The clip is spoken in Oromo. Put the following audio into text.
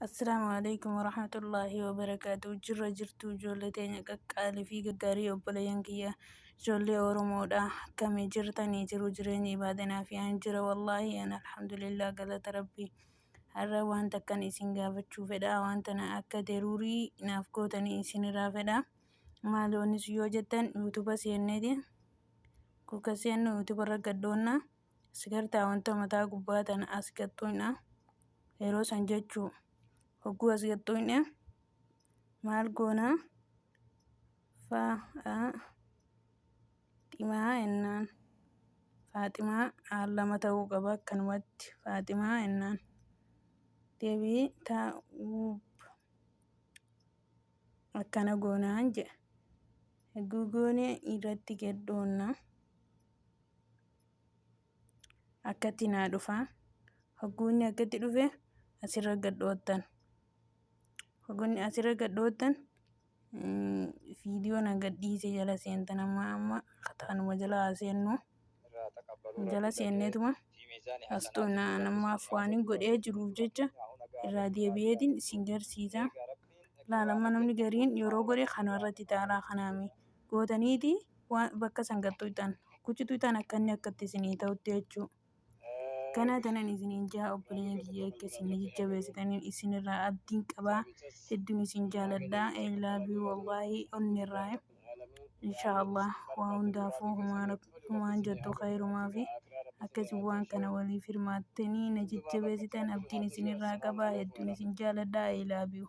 السلام عليكم ورحمة الله وبركاته. jirtu ijoollee teenya qaqqaalii fi gaggaarii obboleeyyan kiyya ijoollee Oromoodha. Akkamii jirtanii? Jiru jireenya ibaadanaa fi an jira wallaahi an alhamdulillah galata rabbii. Har'a wanta akkan isin gaafachuu fedha. Wanta na akka daruurii naaf gootanii isinirraa fedha. Maali onis yoo jettan yuutuuba seenneeti kuka seennu yuutuuba irra gaddoonna sigartaa wanta mataa gubbaa tana as gattuudha. Yeroo san jechuu hogguu as gattuudha. Maal goona Faaximaa ennaan Faaximaa lama ta'uu qaba akkanumatti Faaximaa ennaan deebii taa'uub akkana goonaan jedha. Hogguu goone irratti gaddoonna akkatti naa dhufaa. Hogguunni akkatti dhufe asirra gadhoottan. Hogguunni asirra gadhoottan viidiyoo na gadhiise jala seentan amma kanuma jala seennu jala seenneetuma asxuu namaaf waan godhee jiruuf jecha irraa deebi'eetiin isin garsiisa. Laalamma namni gariin yeroo godhe kanarratti taalaa kanaami gootaniiti bakka san gattuutaan kuchituutaan akkanni akkatti isinii ta'utti jechuu. Kana tanan isiniin jaa obboleeyyan kiyya akka isin jajjabeessitaniin isinirraa abdiin qabaa. Hedduun isin jaaladhaa. Eelaabii wallaahi onnirraa inshaallah waa hundaafuu humaan jettu khayrumaa fi akkasii waan kana waliif hirmaattanii na jajjabeessitan abdiin isinirraa qabaa. Hedduun isin jaaladhaa. Eelaabii.